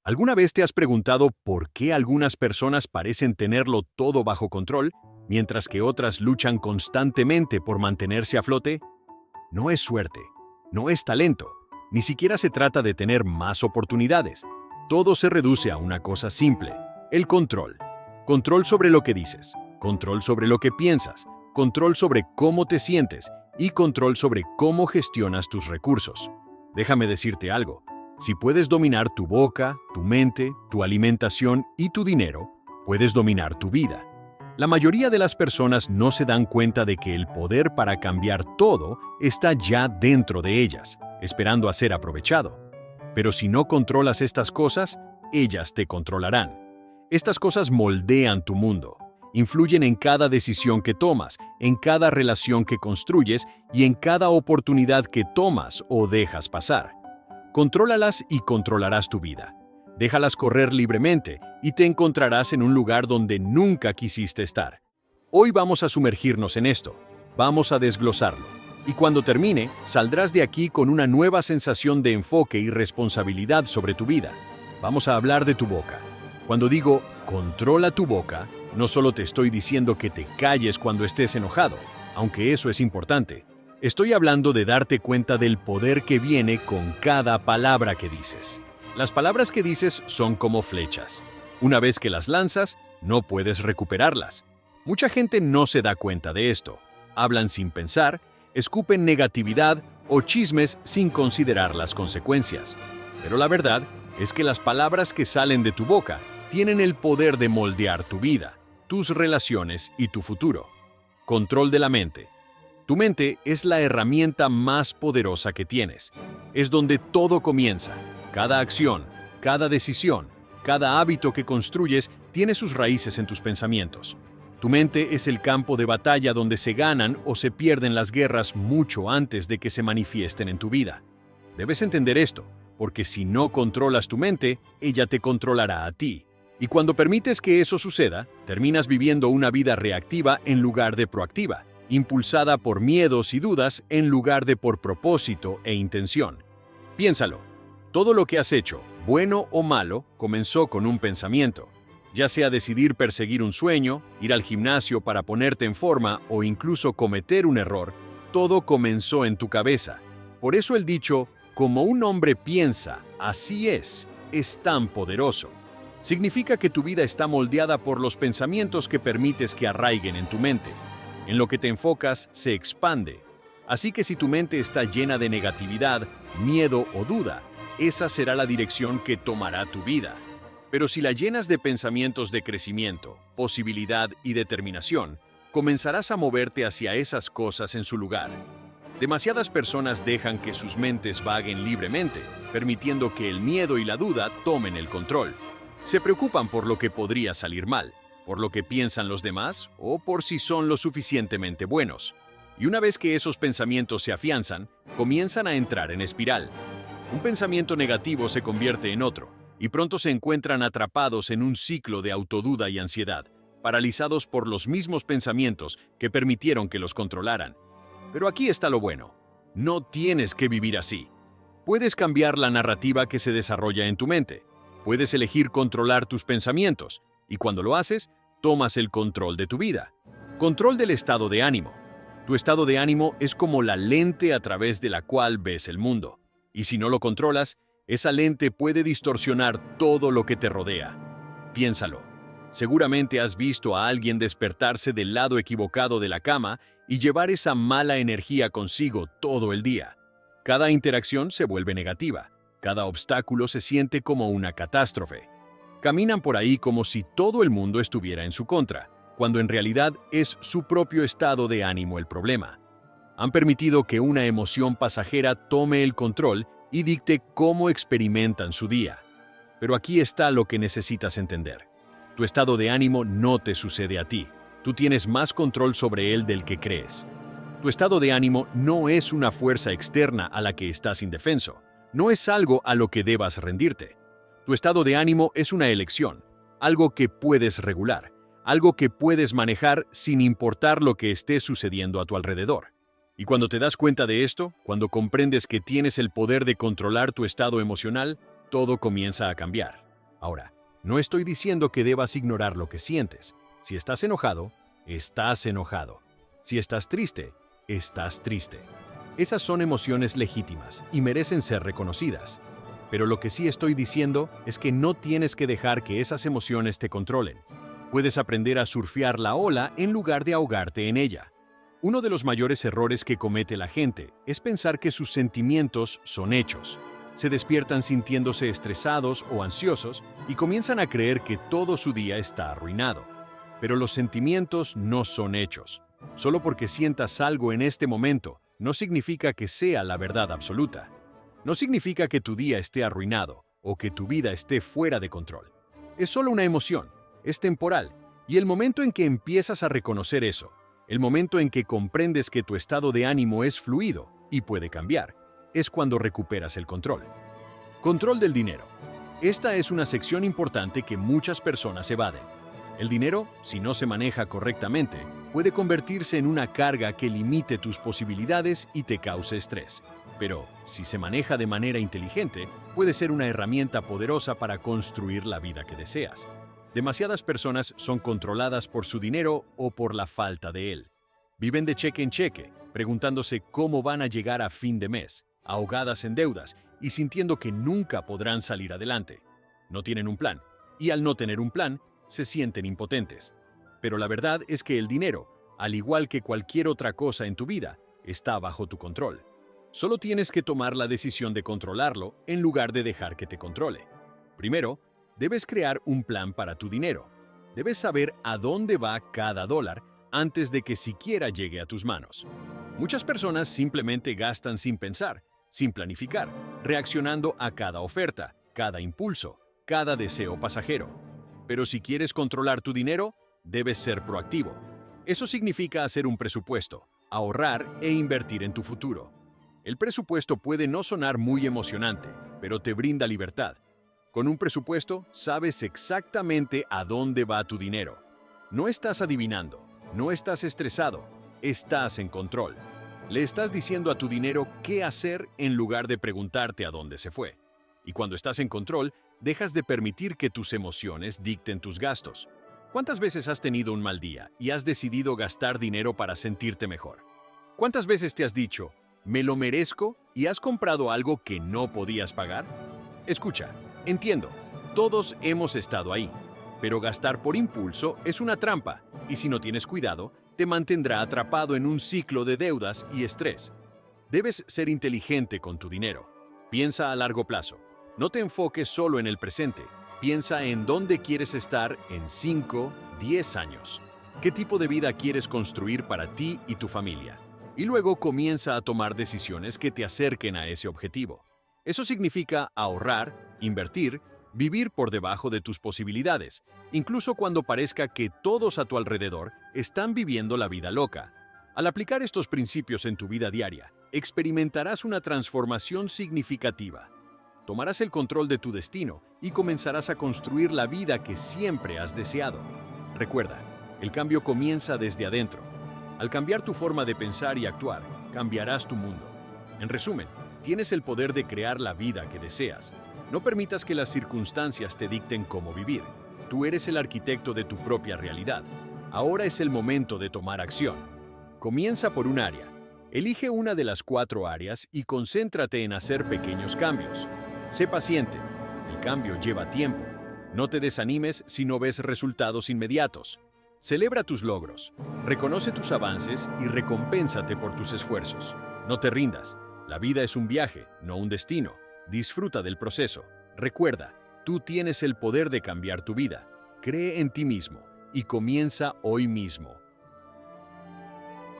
¿Alguna vez te has preguntado por qué algunas personas parecen tenerlo todo bajo control, mientras que otras luchan constantemente por mantenerse a flote? No es suerte, no es talento, ni siquiera se trata de tener más oportunidades. Todo se reduce a una cosa simple: el control. Control sobre lo que dices, control sobre lo que piensas, control sobre cómo te sientes y control sobre cómo gestionas tus recursos. Déjame decirte algo: si puedes dominar tu boca, tu mente, tu alimentación y tu dinero, puedes dominar tu vida. La mayoría de las personas no se dan cuenta de que el poder para cambiar todo está ya dentro de ellas, esperando a ser aprovechado. Pero si no controlas estas cosas, ellas te controlarán. Estas cosas moldean tu mundo, influyen en cada decisión que tomas, en cada relación que construyes y en cada oportunidad que tomas o dejas pasar. Contrólalas y controlarás tu vida. Déjalas correr libremente y te encontrarás en un lugar donde nunca quisiste estar. Hoy vamos a sumergirnos en esto, vamos a desglosarlo, y cuando termine, saldrás de aquí con una nueva sensación de enfoque y responsabilidad sobre tu vida. Vamos a hablar de tu boca. Cuando digo controla tu boca, no solo te estoy diciendo que te calles cuando estés enojado, aunque eso es importante. Estoy hablando de darte cuenta del poder que viene con cada palabra que dices. Las palabras que dices son como flechas. Una vez que las lanzas, no puedes recuperarlas. Mucha gente no se da cuenta de esto. Hablan sin pensar, escupen negatividad o chismes sin considerar las consecuencias. Pero la verdad es que las palabras que salen de tu boca tienen el poder de moldear tu vida, tus relaciones y tu futuro. Control de la mente. Tu mente es la herramienta más poderosa que tienes. Es donde todo comienza. Cada acción, cada decisión, cada hábito que construyes tiene sus raíces en tus pensamientos. Tu mente es el campo de batalla donde se ganan o se pierden las guerras mucho antes de que se manifiesten en tu vida. Debes entender esto, porque si no controlas tu mente, ella te controlará a ti. Y cuando permites que eso suceda, terminas viviendo una vida reactiva en lugar de proactiva, impulsada por miedos y dudas en lugar de por propósito e intención. Piénsalo, todo lo que has hecho, bueno o malo, comenzó con un pensamiento. Ya sea decidir perseguir un sueño, ir al gimnasio para ponerte en forma o incluso cometer un error, todo comenzó en tu cabeza. Por eso el dicho, como un hombre piensa, así es tan poderoso. Significa que tu vida está moldeada por los pensamientos que permites que arraiguen en tu mente. En lo que te enfocas se expande. Así que si tu mente está llena de negatividad, miedo o duda, esa será la dirección que tomará tu vida. Pero si la llenas de pensamientos de crecimiento, posibilidad y determinación, comenzarás a moverte hacia esas cosas en su lugar. Demasiadas personas dejan que sus mentes vaguen libremente, permitiendo que el miedo y la duda tomen el control. Se preocupan por lo que podría salir mal, por lo que piensan los demás o por si son lo suficientemente buenos. Y una vez que esos pensamientos se afianzan, comienzan a entrar en espiral. Un pensamiento negativo se convierte en otro, y pronto se encuentran atrapados en un ciclo de autoduda y ansiedad, paralizados por los mismos pensamientos que permitieron que los controlaran. Pero aquí está lo bueno: no tienes que vivir así. Puedes cambiar la narrativa que se desarrolla en tu mente. Puedes elegir controlar tus pensamientos, y cuando lo haces, tomas el control de tu vida. Control del estado de ánimo. Tu estado de ánimo es como la lente a través de la cual ves el mundo. Y si no lo controlas, esa lente puede distorsionar todo lo que te rodea. Piénsalo. Seguramente has visto a alguien despertarse del lado equivocado de la cama y llevar esa mala energía consigo todo el día. Cada interacción se vuelve negativa. Cada obstáculo se siente como una catástrofe. Caminan por ahí como si todo el mundo estuviera en su contra, cuando en realidad es su propio estado de ánimo el problema. Han permitido que una emoción pasajera tome el control y dicte cómo experimentan su día. Pero aquí está lo que necesitas entender. Tu estado de ánimo no te sucede a ti. Tú tienes más control sobre él del que crees. Tu estado de ánimo no es una fuerza externa a la que estás indefenso. No es algo a lo que debas rendirte. Tu estado de ánimo es una elección, algo que puedes regular, algo que puedes manejar sin importar lo que esté sucediendo a tu alrededor. Y cuando te das cuenta de esto, cuando comprendes que tienes el poder de controlar tu estado emocional, todo comienza a cambiar. Ahora, no estoy diciendo que debas ignorar lo que sientes. Si estás enojado, estás enojado. Si estás triste, estás triste. Esas son emociones legítimas y merecen ser reconocidas. Pero lo que sí estoy diciendo es que no tienes que dejar que esas emociones te controlen. Puedes aprender a surfear la ola en lugar de ahogarte en ella. Uno de los mayores errores que comete la gente es pensar que sus sentimientos son hechos. Se despiertan sintiéndose estresados o ansiosos y comienzan a creer que todo su día está arruinado. Pero los sentimientos no son hechos. Solo porque sientas algo en este momento, no significa que sea la verdad absoluta. No significa que tu día esté arruinado o que tu vida esté fuera de control. Es solo una emoción, es temporal, y el momento en que empiezas a reconocer eso, el momento en que comprendes que tu estado de ánimo es fluido y puede cambiar, es cuando recuperas el control. Control del dinero. Esta es una sección importante que muchas personas evaden. El dinero, si no se maneja correctamente, puede convertirse en una carga que limite tus posibilidades y te cause estrés. Pero, si se maneja de manera inteligente, puede ser una herramienta poderosa para construir la vida que deseas. Demasiadas personas son controladas por su dinero o por la falta de él. Viven de cheque en cheque, preguntándose cómo van a llegar a fin de mes, ahogadas en deudas y sintiendo que nunca podrán salir adelante. No tienen un plan, y al no tener un plan, se sienten impotentes. Pero la verdad es que el dinero, al igual que cualquier otra cosa en tu vida, está bajo tu control. Solo tienes que tomar la decisión de controlarlo en lugar de dejar que te controle. Primero, debes crear un plan para tu dinero. Debes saber a dónde va cada dólar antes de que siquiera llegue a tus manos. Muchas personas simplemente gastan sin pensar, sin planificar, reaccionando a cada oferta, cada impulso, cada deseo pasajero. Pero si quieres controlar tu dinero, debes ser proactivo. Eso significa hacer un presupuesto, ahorrar e invertir en tu futuro. El presupuesto puede no sonar muy emocionante, pero te brinda libertad. Con un presupuesto, sabes exactamente a dónde va tu dinero. No estás adivinando, no estás estresado, estás en control. Le estás diciendo a tu dinero qué hacer en lugar de preguntarte a dónde se fue. Y cuando estás en control, dejas de permitir que tus emociones dicten tus gastos. ¿Cuántas veces has tenido un mal día y has decidido gastar dinero para sentirte mejor? ¿Cuántas veces te has dicho, ¿me lo merezco?, y has comprado algo que no podías pagar? Escucha, entiendo, todos hemos estado ahí, pero gastar por impulso es una trampa y si no tienes cuidado, te mantendrá atrapado en un ciclo de deudas y estrés. Debes ser inteligente con tu dinero. Piensa a largo plazo. No te enfoques solo en el presente. Piensa en dónde quieres estar en 5, 10 años. ¿Qué tipo de vida quieres construir para ti y tu familia? Y luego comienza a tomar decisiones que te acerquen a ese objetivo. Eso significa ahorrar, invertir, vivir por debajo de tus posibilidades, incluso cuando parezca que todos a tu alrededor están viviendo la vida loca. Al aplicar estos principios en tu vida diaria, experimentarás una transformación significativa. Tomarás el control de tu destino y comenzarás a construir la vida que siempre has deseado. Recuerda, el cambio comienza desde adentro. Al cambiar tu forma de pensar y actuar, cambiarás tu mundo. En resumen, tienes el poder de crear la vida que deseas. No permitas que las circunstancias te dicten cómo vivir. Tú eres el arquitecto de tu propia realidad. Ahora es el momento de tomar acción. Comienza por un área. Elige una de las 4 áreas y concéntrate en hacer pequeños cambios. Sé paciente. El cambio lleva tiempo. No te desanimes si no ves resultados inmediatos. Celebra tus logros. Reconoce tus avances y recompénsate por tus esfuerzos. No te rindas. La vida es un viaje, no un destino. Disfruta del proceso. Recuerda, tú tienes el poder de cambiar tu vida. Cree en ti mismo y comienza hoy mismo.